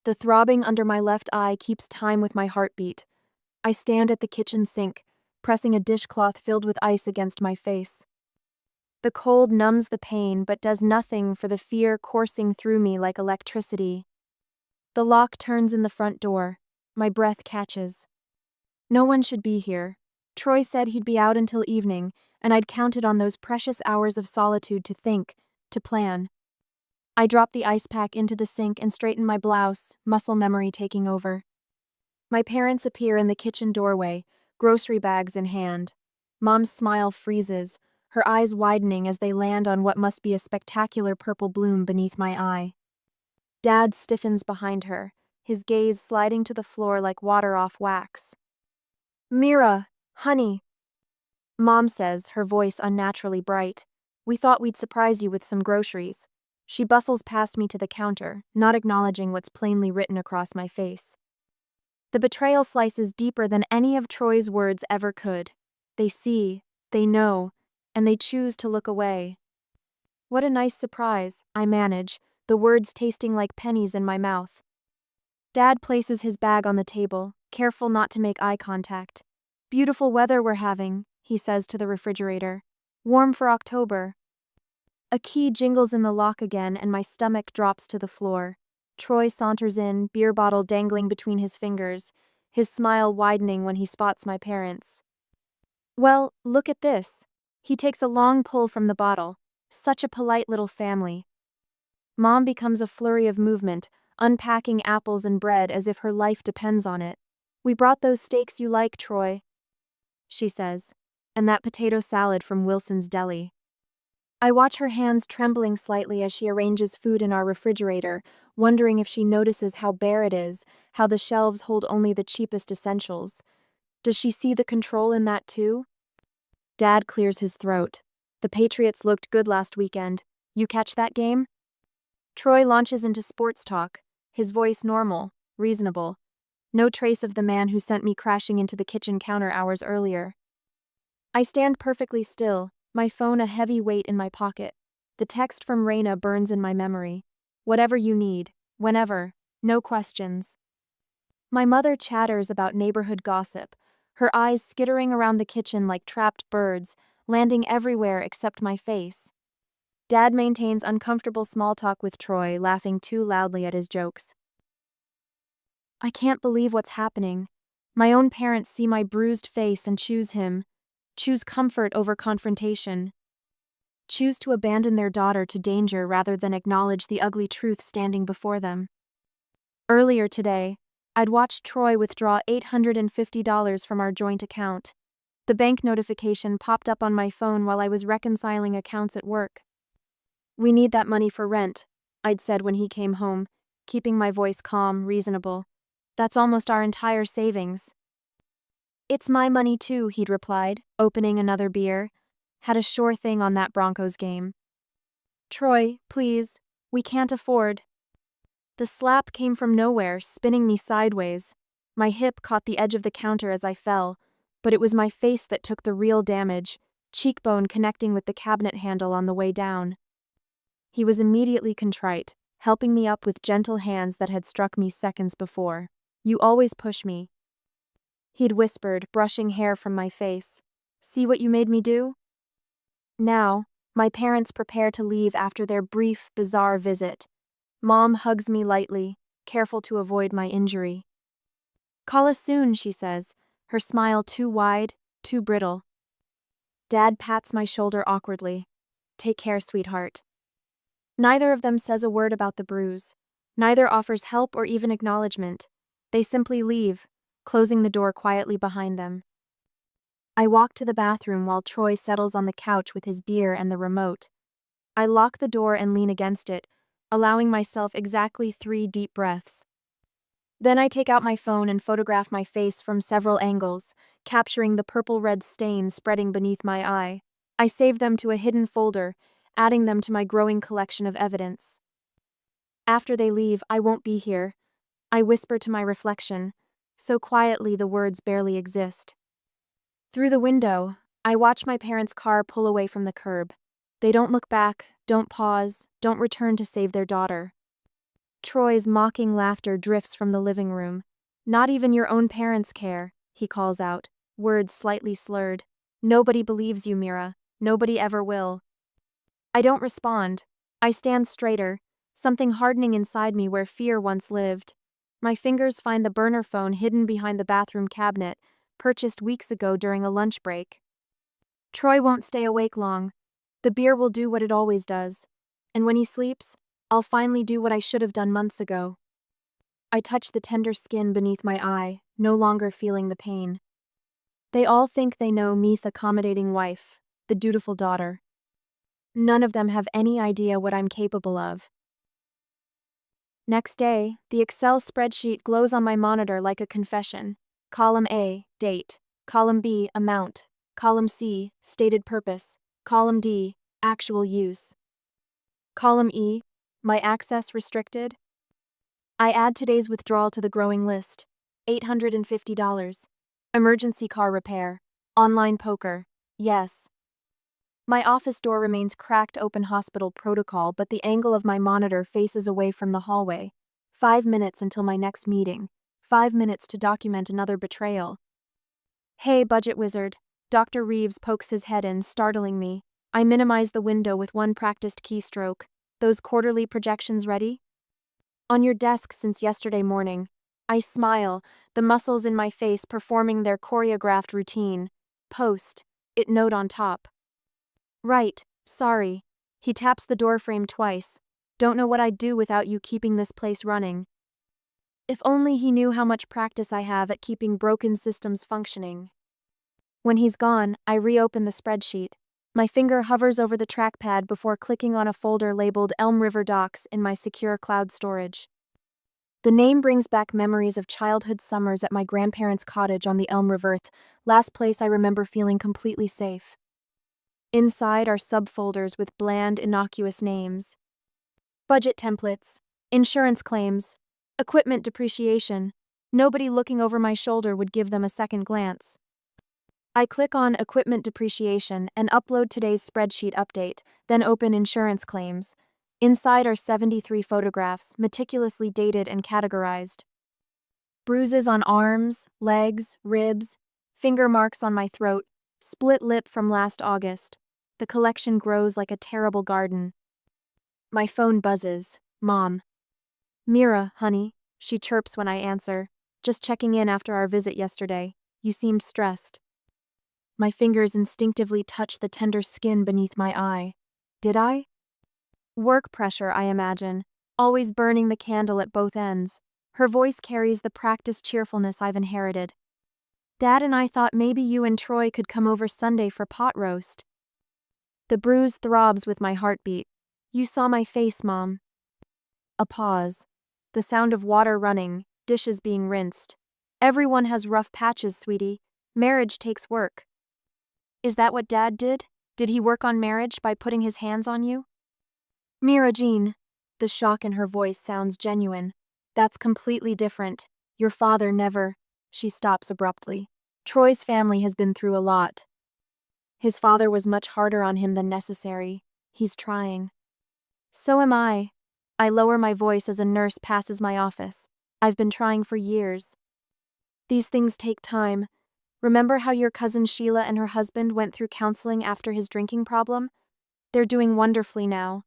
The throbbing under my left eye keeps time with my heartbeat. I stand at the kitchen sink, pressing a dishcloth filled with ice against my face. The cold numbs the pain but does nothing for the fear coursing through me like electricity. The lock turns in the front door. My breath catches. No one should be here. Troy said he'd be out until evening, and I'd counted on those precious hours of solitude to think, to plan. I drop the ice pack into the sink and straighten my blouse, muscle memory taking over. My parents appear in the kitchen doorway, grocery bags in hand. Mom's smile freezes, her eyes widening as they land on what must be a spectacular purple bloom beneath my eye. Dad stiffens behind her, his gaze sliding to the floor like water off wax. "Mira, honey," Mom says, her voice unnaturally bright. "We thought we'd surprise you with some groceries." She bustles past me to the counter, not acknowledging what's plainly written across my face. The betrayal slices deeper than any of Troy's words ever could. They see, they know, and they choose to look away. What a nice surprise, I manage, the words tasting like pennies in my mouth. Dad places his bag on the table, careful not to make eye contact. "Beautiful weather we're having," he says to the refrigerator. "Warm for October." A key jingles in the lock again and my stomach drops to the floor. Troy saunters in, beer bottle dangling between his fingers, his smile widening when he spots my parents. "Well, look at this." He takes a long pull from the bottle. Such a polite little family. Mom becomes a flurry of movement, unpacking apples and bread as if her life depends on it. "We brought those steaks you like, Troy," she says, "and that potato salad from Wilson's Deli." I watch her hands trembling slightly as she arranges food in our refrigerator, wondering if she notices how bare it is, how the shelves hold only the cheapest essentials. Does she see the control in that too? Dad clears his throat. "The Patriots looked good last weekend. You catch that game?" Troy launches into sports talk, his voice normal, reasonable. No trace of the man who sent me crashing into the kitchen counter hours earlier. I stand perfectly still, my phone a heavy weight in my pocket. The text from Raina burns in my memory. "Whatever you need, whenever, no questions." My mother chatters about neighborhood gossip, her eyes skittering around the kitchen like trapped birds, landing everywhere except my face. Dad maintains uncomfortable small talk with Troy, laughing too loudly at his jokes. I can't believe what's happening. My own parents see my bruised face and choose him. Choose comfort over confrontation. Choose to abandon their daughter to danger rather than acknowledge the ugly truth standing before them. Earlier today, I'd watched Troy withdraw $850 from our joint account. The bank notification popped up on my phone while I was reconciling accounts at work. "We need that money for rent," I'd said when he came home, keeping my voice calm, reasonable. "That's almost our entire savings." "It's my money too," he'd replied, opening another beer. "Had a sure thing on that Broncos game." "Troy, please, we can't afford." The slap came from nowhere, spinning me sideways. My hip caught the edge of the counter as I fell, but it was my face that took the real damage, cheekbone connecting with the cabinet handle on the way down. He was immediately contrite, helping me up with gentle hands that had struck me seconds before. "You always push me," he'd whispered, brushing hair from my face. "See what you made me do?" Now, my parents prepare to leave after their brief, bizarre visit. Mom hugs me lightly, careful to avoid my injury. "Call us soon," she says, her smile too wide, too brittle. Dad pats my shoulder awkwardly. "Take care, sweetheart." Neither of them says a word about the bruise. Neither offers help or even acknowledgement. They simply leave, closing the door quietly behind them. I walk to the bathroom while Troy settles on the couch with his beer and the remote. I lock the door and lean against it, allowing myself exactly 3 deep breaths. Then I take out my phone and photograph my face from several angles, capturing the purple-red stain spreading beneath my eye. I save them to a hidden folder, adding them to my growing collection of evidence. After they leave, "I won't be here," I whisper to my reflection, so quietly the words barely exist. Through the window, I watch my parents' car pull away from the curb. They don't look back, don't pause, don't return to save their daughter. Troy's mocking laughter drifts from the living room. Not even your own parents care, he calls out, words slightly slurred. Nobody believes you, Mira. Nobody ever will. I don't respond. I stand straighter, something hardening inside me where fear once lived. My fingers find the burner phone hidden behind the bathroom cabinet, purchased weeks ago during a lunch break. Troy won't stay awake long. The beer will do what it always does. And when he sleeps, I'll finally do what I should have done months ago. I touch the tender skin beneath my eye, no longer feeling the pain. They all think they know me, the accommodating wife, the dutiful daughter. None of them have any idea what I'm capable of. Next day, the Excel spreadsheet glows on my monitor like a confession. Column A, date. Column B, amount. Column C, stated purpose. Column D, actual use. Column E, my access restricted. I add today's withdrawal to the growing list. $850. Emergency car repair. Online poker. Yes. My office door remains cracked open hospital protocol, but the angle of my monitor faces away from the hallway. 5 minutes until my next meeting. 5 minutes to document another betrayal. Hey, budget wizard. Dr. Reeves pokes his head in, startling me. I minimize the window with one practiced keystroke. Those quarterly projections ready? On your desk since yesterday morning. I smile, the muscles in my face performing their choreographed routine. Post. It note on top. Right, sorry. He taps the doorframe twice. Don't know what I'd do without you keeping this place running. If only he knew how much practice I have at keeping broken systems functioning. When he's gone, I reopen the spreadsheet. My finger hovers over the trackpad before clicking on a folder labeled Elm River Docs in my secure cloud storage. The name brings back memories of childhood summers at my grandparents' cottage on the Elm River, last place I remember feeling completely safe. Inside are subfolders with bland, innocuous names. Budget templates, insurance claims, equipment depreciation. Nobody looking over my shoulder would give them a second glance. I click on equipment depreciation and upload today's spreadsheet update, then open insurance claims. Inside are 73 photographs, meticulously dated and categorized. Bruises on arms, legs, ribs, finger marks on my throat, split lip from last August. The collection grows like a terrible garden. My phone buzzes. Mom. Mira, honey, she chirps when I answer. Just checking in after our visit yesterday. You seemed stressed. My fingers instinctively touch the tender skin beneath my eye. Did I? Work pressure, I imagine. Always burning the candle at both ends. Her voice carries the practiced cheerfulness I've inherited. Dad and I thought maybe you and Troy could come over Sunday for pot roast. The bruise throbs with my heartbeat. You saw my face, Mom. A pause. The sound of water running, dishes being rinsed. Everyone has rough patches, sweetie. Marriage takes work. Is that what Dad did? Did he work on marriage by putting his hands on you? Mira Jean. The shock in her voice sounds genuine. That's completely different. Your father never. She stops abruptly. Troy's family has been through a lot. His father was much harder on him than necessary. He's trying. So am I. I lower my voice as a nurse passes my office. I've been trying for years. These things take time. Remember how your cousin Sheila and her husband went through counseling after his drinking problem? They're doing wonderfully now.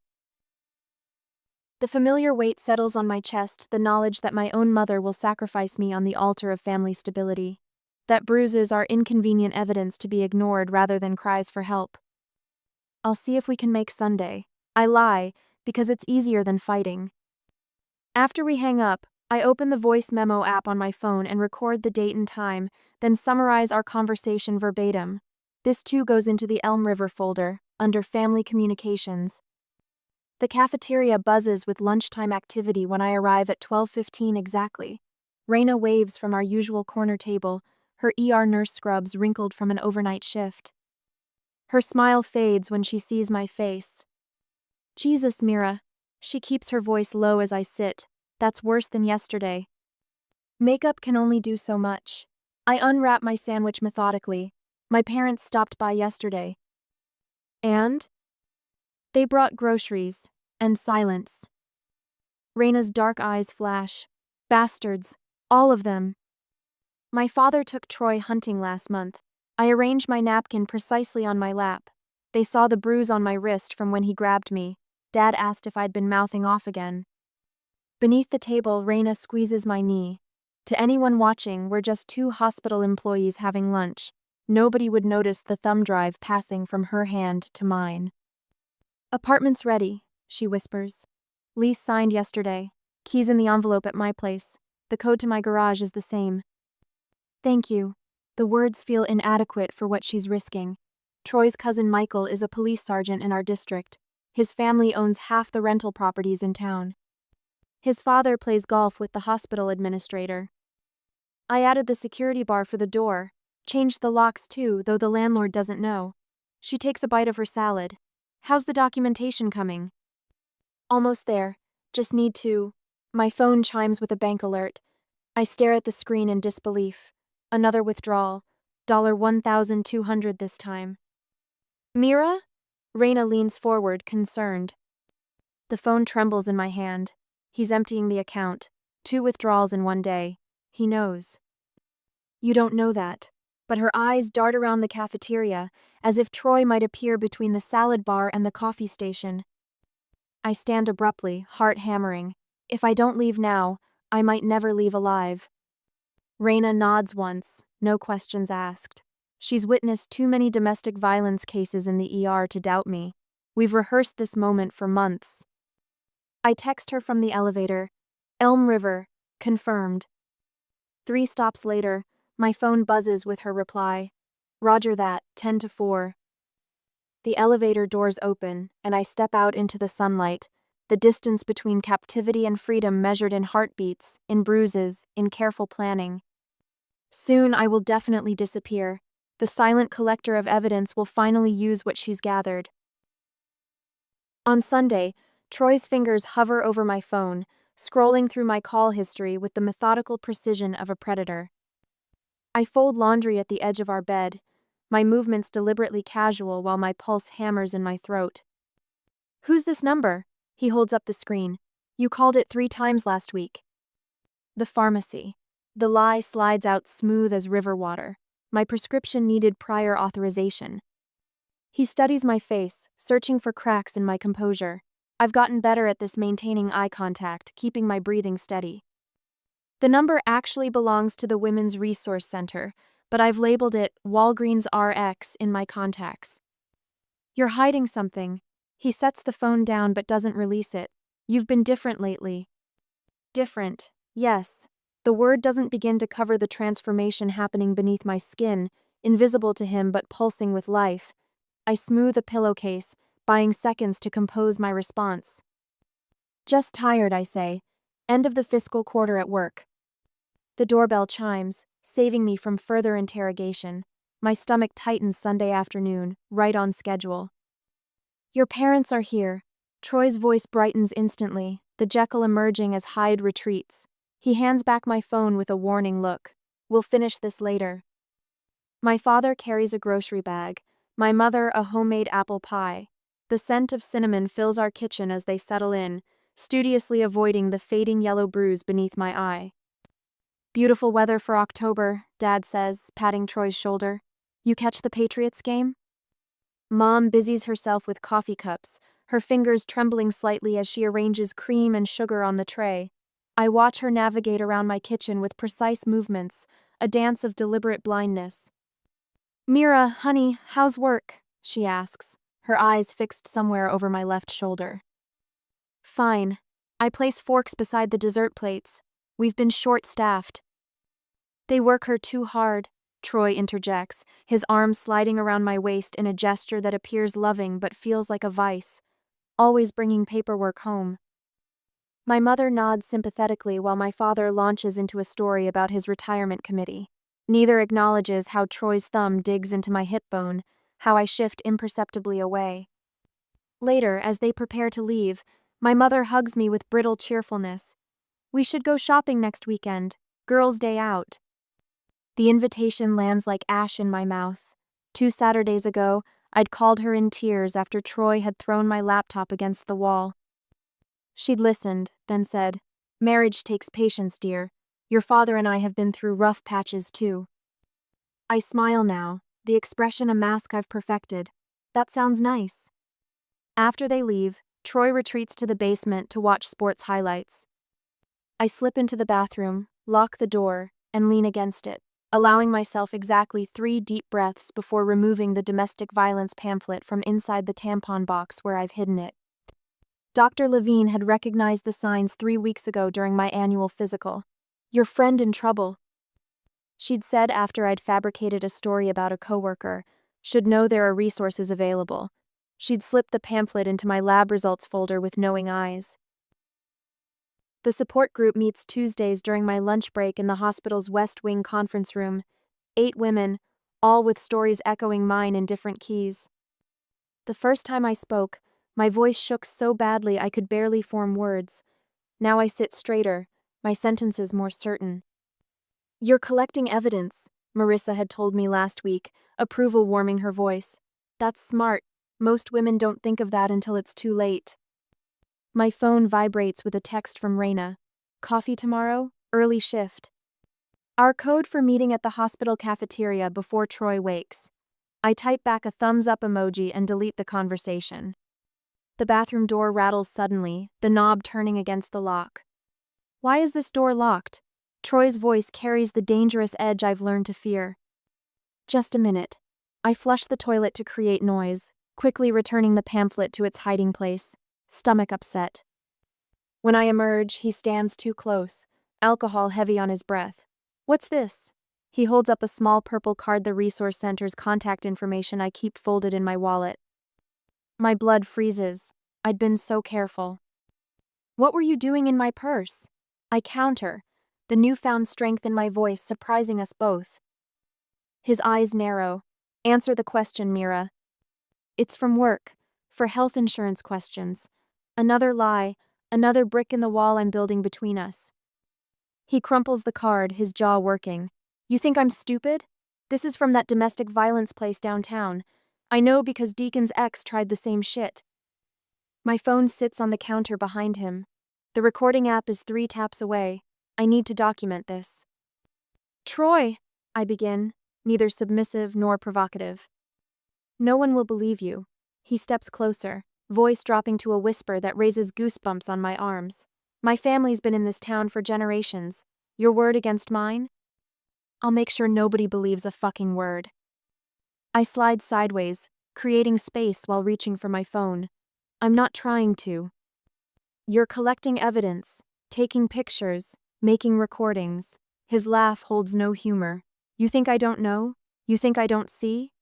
The familiar weight settles on my chest, the knowledge that my own mother will sacrifice me on the altar of family stability. That bruises are inconvenient evidence to be ignored rather than cries for help. I'll see if we can make Sunday. I lie, because it's easier than fighting. After we hang up, I open the voice memo app on my phone and record the date and time, then summarize our conversation verbatim. This too goes into the Elm River folder, under Family Communications. The cafeteria buzzes with lunchtime activity when I arrive at 12:15 exactly. Raina waves from our usual corner table, her ER nurse scrubs wrinkled from an overnight shift. Her smile fades when she sees my face. Jesus, Mira. She keeps her voice low as I sit. That's worse than yesterday. Makeup can only do so much. I unwrap my sandwich methodically. My parents stopped by yesterday. And? They brought groceries. And silence. Raina's dark eyes flash. Bastards. All of them. My father took Troy hunting last month. I arranged my napkin precisely on my lap. They saw the bruise on my wrist from when he grabbed me. Dad asked if I'd been mouthing off again. Beneath the table, Raina squeezes my knee. To anyone watching, we're just two hospital employees having lunch. Nobody would notice the thumb drive passing from her hand to mine. Apartment's ready, she whispers. Lease signed yesterday. Keys in the envelope at my place. The code to my garage is the same. Thank you. The words feel inadequate for what she's risking. Troy's cousin Michael is a police sergeant in our district. His family owns half the rental properties in town. His father plays golf with the hospital administrator. I added the security bar for the door. Changed the locks too, though the landlord doesn't know. She takes a bite of her salad. How's the documentation coming? Almost there. Just need to. My phone chimes with a bank alert. I stare at the screen in disbelief. Another withdrawal. $1,200 this time. Mira? Raina leans forward, concerned. The phone trembles in my hand. He's emptying the account. 2 withdrawals in one day. He knows. You don't know that. But her eyes dart around the cafeteria, as if Troy might appear between the salad bar and the coffee station. I stand abruptly, heart hammering. If I don't leave now, I might never leave alive. Raina nods once, no questions asked. She's witnessed too many domestic violence cases in the ER to doubt me. We've rehearsed this moment for months. I text her from the elevator. Elm River, confirmed. 3 stops later, my phone buzzes with her reply. Roger that, 10 to 4. The elevator doors open, and I step out into the sunlight, the distance between captivity and freedom measured in heartbeats, in bruises, in careful planning. Soon I will definitely disappear. The silent collector of evidence will finally use what she's gathered. On Sunday, Troy's fingers hover over my phone, scrolling through my call history with the methodical precision of a predator. I fold laundry at the edge of our bed, my movements deliberately casual while my pulse hammers in my throat. Who's this number? He holds up the screen. You called it 3 times last week. The pharmacy. The lie slides out smooth as river water. My prescription needed prior authorization. He studies my face, searching for cracks in my composure. I've gotten better at this, maintaining eye contact, keeping my breathing steady. The number actually belongs to the Women's Resource Center, but I've labeled it Walgreens RX in my contacts. You're hiding something. He sets the phone down but doesn't release it. You've been different lately. Different, yes. The word doesn't begin to cover the transformation happening beneath my skin, invisible to him but pulsing with life. I smooth a pillowcase, buying seconds to compose my response. Just tired, I say. End of the fiscal quarter at work. The doorbell chimes, saving me from further interrogation. My stomach tightens Sunday afternoon, right on schedule. Your parents are here. Troy's voice brightens instantly, the Jekyll emerging as Hyde retreats. He hands back my phone with a warning look. We'll finish this later. My father carries a grocery bag, my mother a homemade apple pie. The scent of cinnamon fills our kitchen as they settle in, studiously avoiding the fading yellow bruise beneath my eye. Beautiful weather for October, Dad says, patting Troy's shoulder. You catch the Patriots game? Mom busies herself with coffee cups, her fingers trembling slightly as she arranges cream and sugar on the tray. I watch her navigate around my kitchen with precise movements, a dance of deliberate blindness. Mira, honey, how's work? She asks, her eyes fixed somewhere over my left shoulder. Fine. I place forks beside the dessert plates. We've been short-staffed. They work her too hard, Troy interjects, his arm sliding around my waist in a gesture that appears loving but feels like a vice. Always bringing paperwork home. My mother nods sympathetically while my father launches into a story about his retirement committee. Neither acknowledges how Troy's thumb digs into my hip bone, how I shift imperceptibly away. Later, as they prepare to leave, my mother hugs me with brittle cheerfulness. We should go shopping next weekend. Girls' day out. The invitation lands like ash in my mouth. 2 Saturdays ago, I'd called her in tears after Troy had thrown my laptop against the wall. She'd listened, then said, "Marriage takes patience, dear. Your father and I have been through rough patches too." I smile now, the expression a mask I've perfected. That sounds nice. After they leave, Troy retreats to the basement to watch sports highlights. I slip into the bathroom, lock the door, and lean against it, allowing myself exactly 3 deep breaths before removing the domestic violence pamphlet from inside the tampon box where I've hidden it. Dr. Levine had recognized the signs 3 weeks ago during my annual physical. "Your friend in trouble," she'd said after I'd fabricated a story about a coworker. "Should know there are resources available." She'd slipped the pamphlet into my lab results folder with knowing eyes. The support group meets Tuesdays during my lunch break in the hospital's West Wing conference room. 8 women, all with stories echoing mine in different keys. The first time I spoke, my voice shook so badly I could barely form words. Now I sit straighter, my sentences more certain. "You're collecting evidence," Marissa had told me last week, approval warming her voice. "That's smart. Most women don't think of that until it's too late." My phone vibrates with a text from Raina. "Coffee tomorrow? Early shift." Our code for meeting at the hospital cafeteria before Troy wakes. I type back a thumbs up emoji and delete the conversation. The bathroom door rattles suddenly, the knob turning against the lock. "Why is this door locked?" Troy's voice carries the dangerous edge I've learned to fear. "Just a minute." I flush the toilet to create noise, quickly returning the pamphlet to its hiding place, stomach upset. When I emerge, he stands too close, alcohol heavy on his breath. "What's this?" He holds up a small purple card, the resource center's contact information I keep folded in my wallet. My blood freezes. I'd been so careful. "What were you doing in my purse?" I counter, the newfound strength in my voice surprising us both. His eyes narrow. "Answer the question, Mira." "It's from work, for health insurance questions." Another lie, another brick in the wall I'm building between us. He crumples the card, his jaw working. "You think I'm stupid? This is from that domestic violence place downtown. I know because Deacon's ex tried the same shit." My phone sits on the counter behind him. The recording app is 3 taps away. I need to document this. "Troy," I begin, neither submissive nor provocative. "No one will believe you." He steps closer, voice dropping to a whisper that raises goosebumps on my arms. "My family's been in this town for generations. Your word against mine?" "I'll make sure nobody believes a fucking word." I slide sideways, creating space while reaching for my phone. "I'm not trying to." "You're collecting evidence, taking pictures, making recordings." His laugh holds no humor. "You think I don't know? You think I don't see?"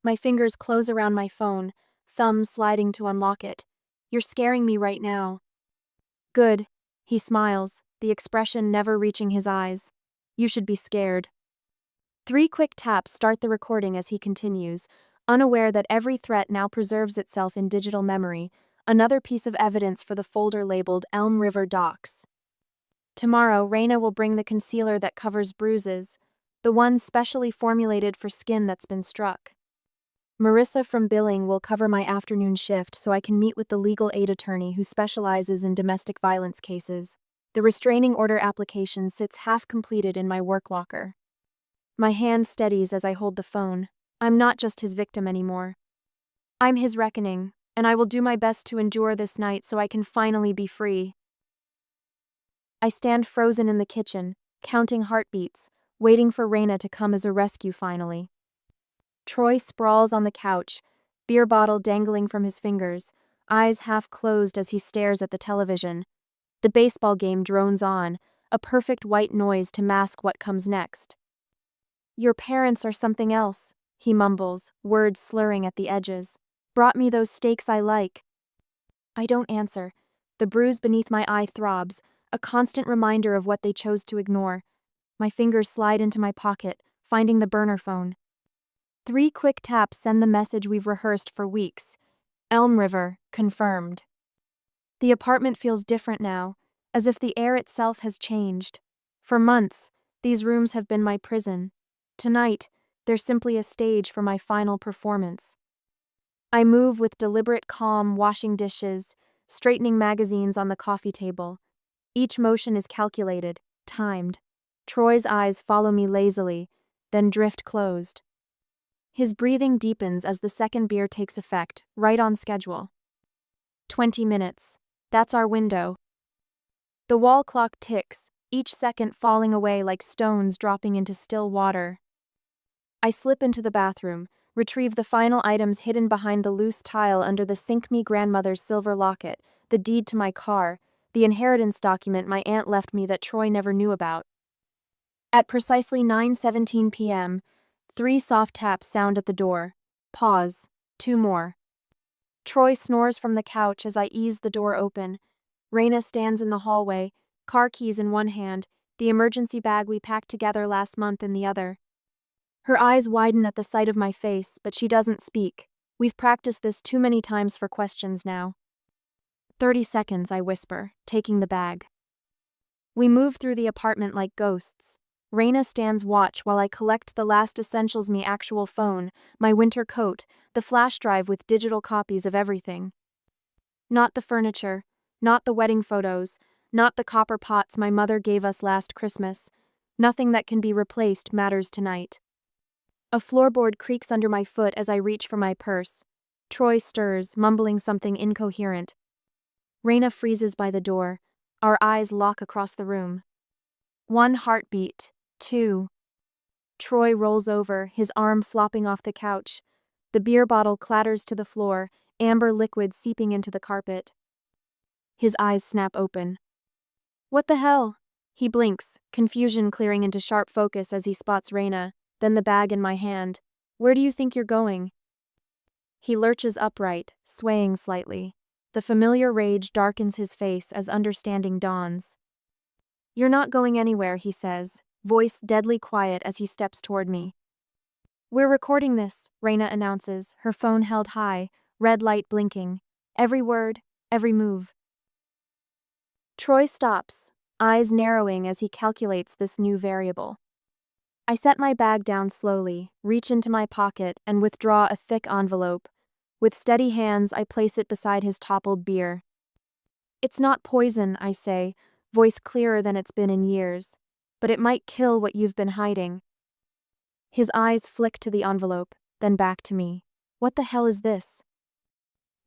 My fingers close around my phone, thumb sliding to unlock it. "You're scaring me right now." "Good." He smiles, the expression never reaching his eyes. "You should be scared." 3 quick taps start the recording as he continues, unaware that every threat now preserves itself in digital memory, another piece of evidence for the folder labeled Elm River Docks. Tomorrow, Raina will bring the concealer that covers bruises, the one specially formulated for skin that's been struck. Marissa from billing will cover my afternoon shift so I can meet with the legal aid attorney who specializes in domestic violence cases. The restraining order application sits half completed in my work locker. My hand steadies as I hold the phone. I'm not just his victim anymore. I'm his reckoning, and I will do my best to endure this night so I can finally be free. I stand frozen in the kitchen, counting heartbeats, waiting for Raina to come as a rescue finally. Troy sprawls on the couch, beer bottle dangling from his fingers, eyes half closed as he stares at the television. The baseball game drones on, a perfect white noise to mask what comes next. "Your parents are something else," he mumbles, words slurring at the edges. "Brought me those steaks I like." I don't answer. The bruise beneath my eye throbs, a constant reminder of what they chose to ignore. My fingers slide into my pocket, finding the burner phone. 3 quick taps send the message we've rehearsed for weeks. Elm River, confirmed. The apartment feels different now, as if the air itself has changed. For months, these rooms have been my prison. Tonight, they're simply a stage for my final performance. I move with deliberate calm, washing dishes, straightening magazines on the coffee table. Each motion is calculated, timed. Troy's eyes follow me lazily, then drift closed. His breathing deepens as the second beer takes effect, right on schedule. 20 minutes. That's our window. The wall clock ticks, each second falling away like stones dropping into still water. I slip into the bathroom, retrieve the final items hidden behind the loose tile under the sink-me grandmother's silver locket, the deed to my car, the inheritance document my aunt left me that Troy never knew about. At precisely 9:17 p.m., 3 soft taps sound at the door. Pause. 2 more. Troy snores from the couch as I ease the door open. Raina stands in the hallway, car keys in one hand, the emergency bag we packed together last month in the other. Her eyes widen at the sight of my face, but she doesn't speak. We've practiced this too many times for questions now. 30 seconds, I whisper, taking the bag. We move through the apartment like ghosts. Raina stands watch while I collect the last essentials: me actual phone, my winter coat, the flash drive with digital copies of everything. Not the furniture, not the wedding photos, not the copper pots my mother gave us last Christmas. Nothing that can be replaced matters tonight. A floorboard creaks under my foot as I reach for my purse. Troy stirs, mumbling something incoherent. Raina freezes by the door. Our eyes lock across the room. 1 heartbeat. 2. Troy rolls over, his arm flopping off the couch. The beer bottle clatters to the floor, amber liquid seeping into the carpet. His eyes snap open. What the hell? He blinks, confusion clearing into sharp focus as he spots Raina, then the bag in my hand. Where do you think you're going? He lurches upright, swaying slightly. The familiar rage darkens his face as understanding dawns. You're not going anywhere, he says, voice deadly quiet as he steps toward me. We're recording this, Raina announces, her phone held high, red light blinking. Every word, every move. Troy stops, eyes narrowing as he calculates this new variable. I set my bag down slowly, reach into my pocket, and withdraw a thick envelope. With steady hands, I place it beside his toppled beer. It's not poison, I say, voice clearer than it's been in years. But it might kill what you've been hiding. His eyes flick to the envelope, then back to me. What the hell is this?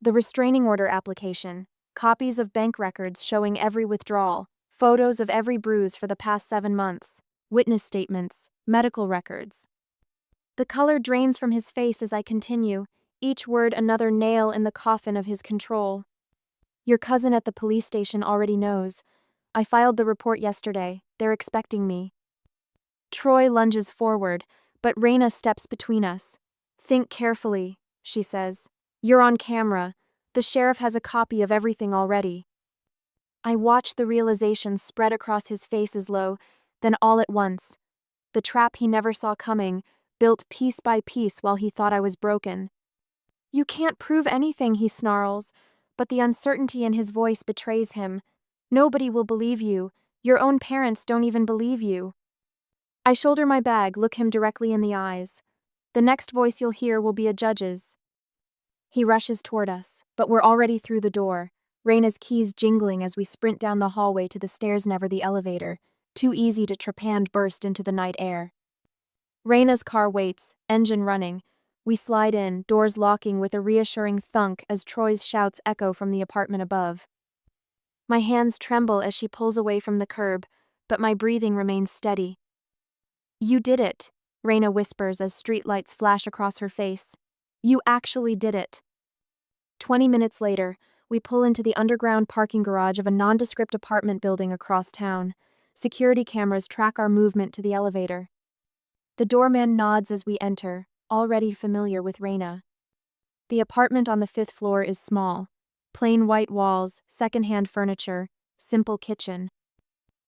The restraining order application. Copies of bank records showing every withdrawal. Photos of every bruise for the past 7 months. Witness statements. Medical records. The color drains from his face as I continue, each word another nail in the coffin of his control. Your cousin at the police station already knows. I filed the report yesterday. They're expecting me. Troy lunges forward, but Raina steps between us. Think carefully, she says. You're on camera. The sheriff has a copy of everything already. I watch the realization spread across his face as low, then all at once. The trap he never saw coming, built piece by piece while he thought I was broken. You can't prove anything, he snarls, but the uncertainty in his voice betrays him. Nobody will believe you. Your own parents don't even believe you. I shoulder my bag, look him directly in the eyes. The next voice you'll hear will be a judge's. He rushes toward us, but we're already through the door, Raina's keys jingling as we sprint down the hallway to the stairs, never the elevator, too easy to trepanned burst into the night air. Raina's car waits, engine running. We slide in, doors locking with a reassuring thunk as Troy's shouts echo from the apartment above. My hands tremble as she pulls away from the curb, but my breathing remains steady. You did it, Raina whispers as streetlights flash across her face. You actually did it. 20 minutes later, we pull into the underground parking garage of a nondescript apartment building across town. Security cameras track our movement to the elevator. The doorman nods as we enter, already familiar with Raina. The apartment on the 5th floor is small. Plain white walls, second-hand furniture, simple kitchen.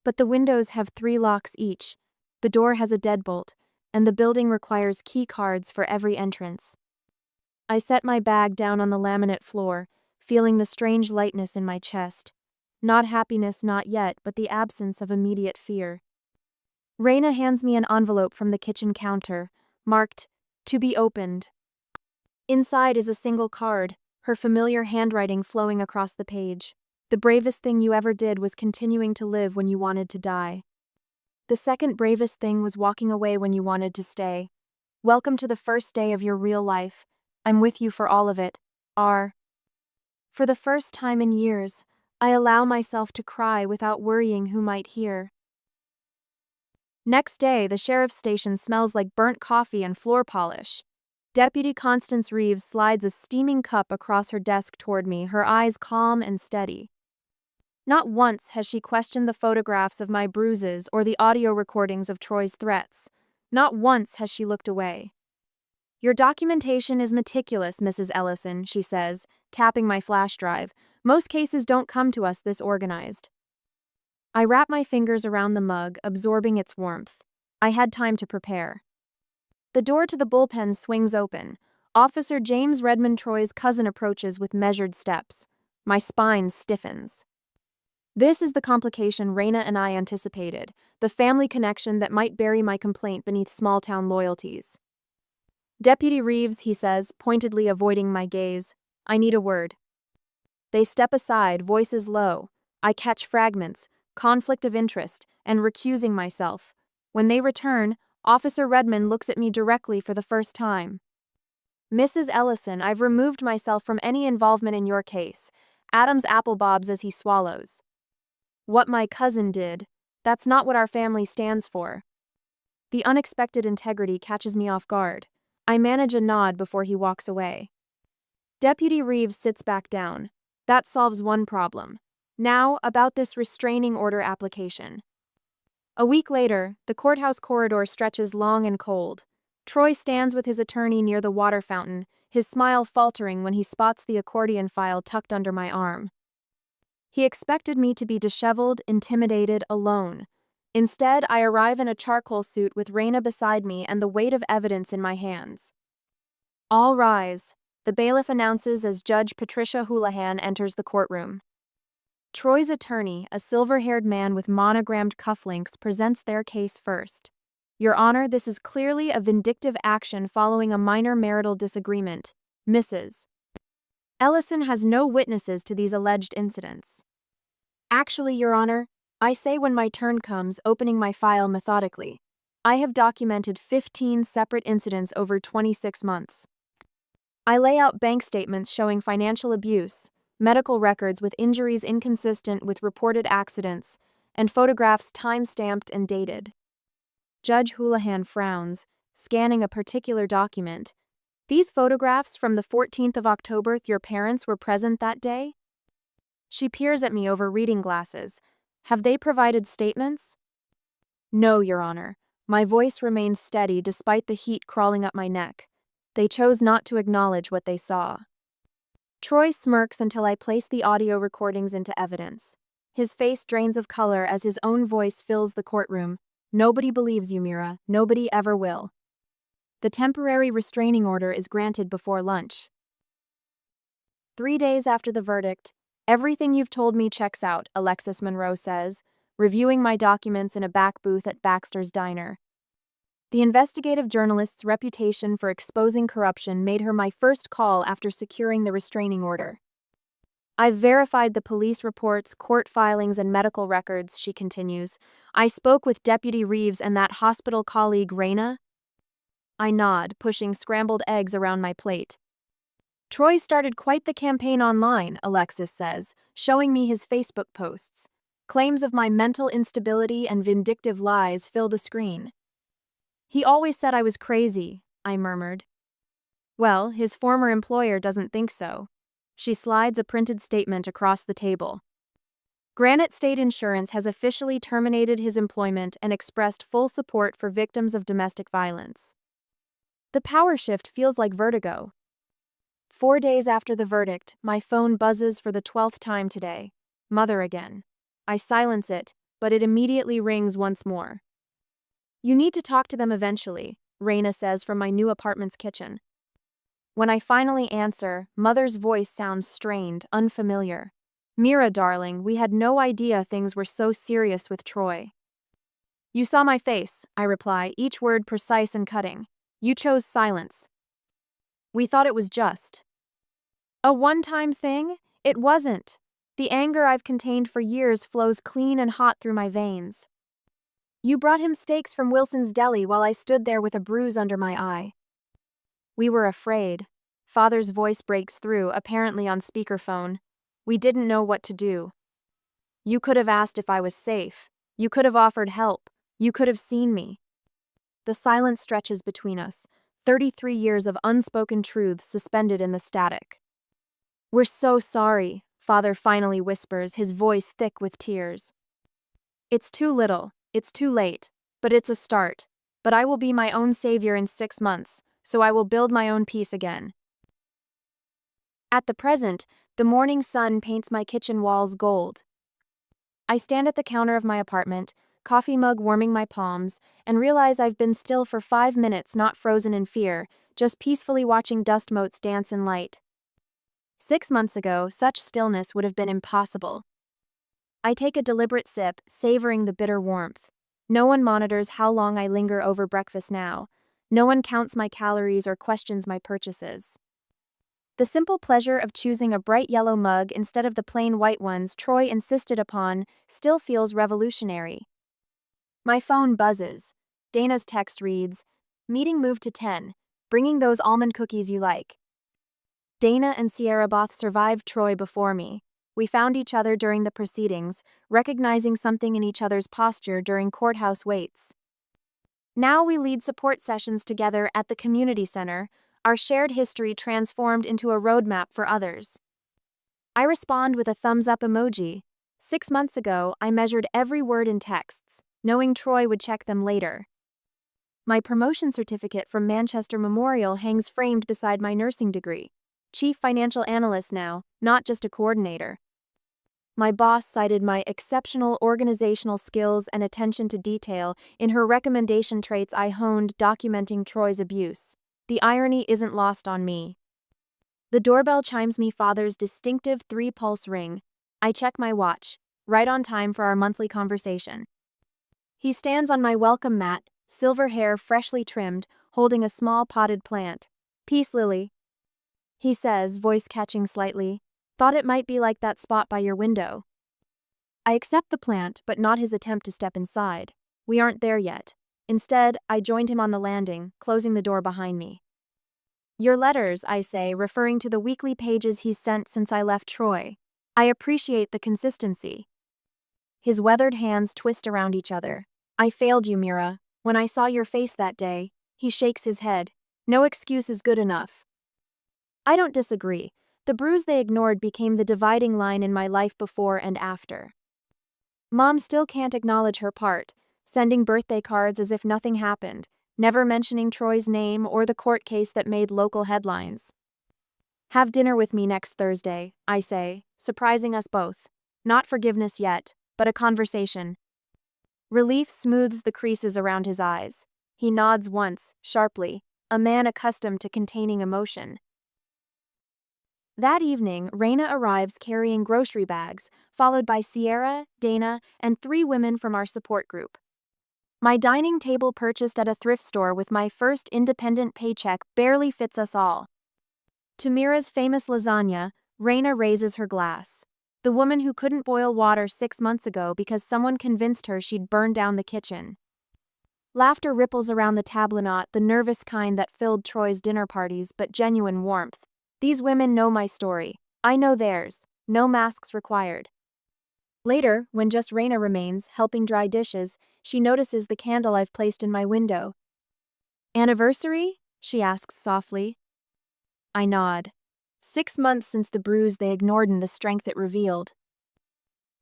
But the windows have 3 locks each. The door has a deadbolt, and the building requires key cards for every entrance. I set my bag down on the laminate floor, feeling the strange lightness in my chest. Not happiness, not yet, but the absence of immediate fear. Raina hands me an envelope from the kitchen counter, marked, "To be opened." Inside is a single card, her familiar handwriting flowing across the page. The bravest thing you ever did was continuing to live when you wanted to die. The second bravest thing was walking away when you wanted to stay. Welcome to the first day of your real life. I'm with you for all of it. R. For the first time in years, I allow myself to cry without worrying who might hear. Next day, the sheriff's station smells like burnt coffee and floor polish. Deputy Constance Reeves slides a steaming cup across her desk toward me, her eyes calm and steady. Not once has she questioned the photographs of my bruises or the audio recordings of Troy's threats. Not once has she looked away. Your documentation is meticulous, Mrs. Ellison, she says, tapping my flash drive. Most cases don't come to us this organized. I wrap my fingers around the mug, absorbing its warmth. I had time to prepare. The door to the bullpen swings open. Officer James Redmond Troy's cousin approaches with measured steps. My spine stiffens. This is the complication Raina and I anticipated, the family connection that might bury my complaint beneath small-town loyalties. Deputy Reeves, he says, pointedly avoiding my gaze. I need a word. They step aside, voices low. I catch fragments, conflict of interest, and recusing myself. When they return, Officer Redmond looks at me directly for the first time. Mrs. Ellison, I've removed myself from any involvement in your case. Adams applebobs as he swallows. What my cousin did, that's not what our family stands for. The unexpected integrity catches me off guard. I manage a nod before he walks away. Deputy Reeves sits back down. That solves one problem. Now, about this restraining order application. A week later, the courthouse corridor stretches long and cold. Troy stands with his attorney near the water fountain, his smile faltering when he spots the accordion file tucked under my arm. He expected me to be disheveled, intimidated, alone. Instead, I arrive in a charcoal suit with Raina beside me and the weight of evidence in my hands. All rise, the bailiff announces as Judge Patricia Houlihan enters the courtroom. Troy's attorney, a silver-haired man with monogrammed cufflinks, presents their case first. Your Honor, this is clearly a vindictive action following a minor marital disagreement. Mrs. Ellison has no witnesses to these alleged incidents. Actually, Your Honor, I say when my turn comes, opening my file methodically. I have documented 15 separate incidents over 26 months. I lay out bank statements showing financial abuse, medical records with injuries inconsistent with reported accidents, and photographs time-stamped and dated. Judge Houlihan frowns, scanning a particular document. These photographs from the 14th of October, your parents were present that day? She peers at me over reading glasses. Have they provided statements? No, Your Honor. My voice remains steady despite the heat crawling up my neck. They chose not to acknowledge what they saw. Troy smirks until I place the audio recordings into evidence. His face drains of color as his own voice fills the courtroom. Nobody believes you, Mira. Nobody ever will. The temporary restraining order is granted before lunch. 3 days after the verdict, everything you've told me checks out, Alexis Monroe says, reviewing my documents in a back booth at Baxter's Diner. The investigative journalist's reputation for exposing corruption made her my first call after securing the restraining order. I've verified the police reports, court filings, and medical records, she continues. I spoke with Deputy Reeves and that hospital colleague, Raina. I nod, pushing scrambled eggs around my plate. Troy started quite the campaign online, Alexis says, showing me his Facebook posts. Claims of my mental instability and vindictive lies fill the screen. He always said I was crazy, I murmured. Well, his former employer doesn't think so. She slides a printed statement across the table. Granite State Insurance has officially terminated his employment and expressed full support for victims of domestic violence. The power shift feels like vertigo. 4 days after the verdict, my phone buzzes for the 12th time today. Mother again. I silence it, but it immediately rings once more. You need to talk to them eventually, Raina says from my new apartment's kitchen. When I finally answer, Mother's voice sounds strained, unfamiliar. Mira, darling, we had no idea things were so serious with Troy. You saw my face, I reply, each word precise and cutting. You chose silence. We thought it was just. A one-time thing? It wasn't. The anger I've contained for years flows clean and hot through my veins. You brought him steaks from Wilson's Deli while I stood there with a bruise under my eye. We were afraid. Father's voice breaks through, apparently on speakerphone. We didn't know what to do. You could have asked if I was safe. You could have offered help. You could have seen me. The silence stretches between us, 33 years of unspoken truths suspended in the static. We're so sorry, Father finally whispers, his voice thick with tears. It's too little, it's too late, but it's a start. But I will be my own savior in 6 months, so I will build my own peace again. At the present, the morning sun paints my kitchen walls gold. I stand at the counter of my apartment, coffee mug warming my palms, and realize I've been still for 5 minutes, not frozen in fear, just peacefully watching dust motes dance in light. 6 months ago, such stillness would have been impossible. I take a deliberate sip, savoring the bitter warmth. No one monitors how long I linger over breakfast now. No one counts my calories or questions my purchases. The simple pleasure of choosing a bright yellow mug instead of the plain white ones Troy insisted upon still feels revolutionary. My phone buzzes. Dana's text reads, "Meeting moved to 10, bringing those almond cookies you like." Dana and Sierra both survived Troy before me. We found each other during the proceedings, recognizing something in each other's posture during courthouse waits. Now we lead support sessions together at the community center, our shared history transformed into a roadmap for others. I respond with a thumbs-up emoji. 6 months ago, I measured every word in texts, knowing Troy would check them later. My promotion certificate from Manchester Memorial hangs framed beside my nursing degree. Chief Financial Analyst now, not just a coordinator. My boss cited my exceptional organizational skills and attention to detail in her recommendation traits I honed documenting Troy's abuse. The irony isn't lost on me. The doorbell chimes me Father's distinctive 3-pulse ring. I check my watch, right on time for our monthly conversation. He stands on my welcome mat, silver hair freshly trimmed, holding a small potted plant. "Peace, Lily," he says, voice catching slightly. "Thought it might be like that spot by your window." I accept the plant, but not his attempt to step inside. We aren't there yet. Instead, I joined him on the landing, closing the door behind me. "Your letters," I say, referring to the weekly pages he's sent since I left Troy. "I appreciate the consistency." His weathered hands twist around each other. "I failed you, Mira. When I saw your face that day," he shakes his head. "No excuse is good enough." I don't disagree. The bruise they ignored became the dividing line in my life before and after. Mom still can't acknowledge her part, sending birthday cards as if nothing happened, never mentioning Troy's name or the court case that made local headlines. "Have dinner with me next Thursday," I say, surprising us both. Not forgiveness yet, but a conversation. Relief smooths the creases around his eyes. He nods once, sharply, a man accustomed to containing emotion. That evening, Raina arrives carrying grocery bags, followed by Sierra, Dana, and 3 women from our support group. My dining table purchased at a thrift store with my first independent paycheck barely fits us all. To Mira's famous lasagna, Raina raises her glass. The woman who couldn't boil water 6 months ago because someone convinced her she'd burn down the kitchen. Laughter ripples around the table, not the nervous kind that filled Troy's dinner parties, but genuine warmth. These women know my story. I know theirs. No masks required. Later, when just Raina remains, helping dry dishes, she notices the candle I've placed in my window. "Anniversary?" she asks softly. I nod. 6 months since the bruise they ignored and the strength it revealed.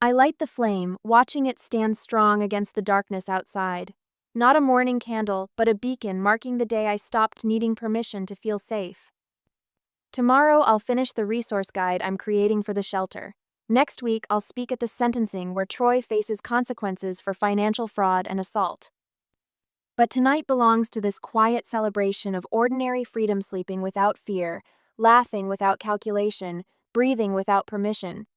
I light the flame, watching it stand strong against the darkness outside. Not a morning candle, but a beacon marking the day I stopped needing permission to feel safe. Tomorrow I'll finish the resource guide I'm creating for the shelter. Next week I'll speak at the sentencing where Troy faces consequences for financial fraud and assault. But tonight belongs to this quiet celebration of ordinary freedom, sleeping without fear, laughing without calculation, breathing without permission.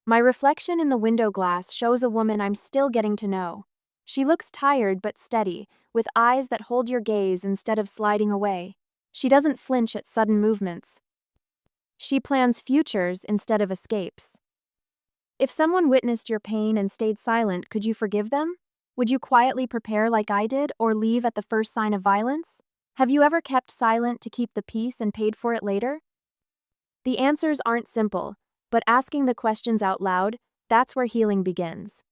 My reflection in the window glass shows a woman I'm still getting to know. She looks tired but steady, with eyes that hold your gaze instead of sliding away. She doesn't flinch at sudden movements. She plans futures instead of escapes. If someone witnessed your pain and stayed silent, could you forgive them? Would you quietly prepare like I did, or leave at the first sign of violence? Have you ever kept silent to keep the peace and paid for it later? The answers aren't simple, but asking the questions out loud, that's where healing begins.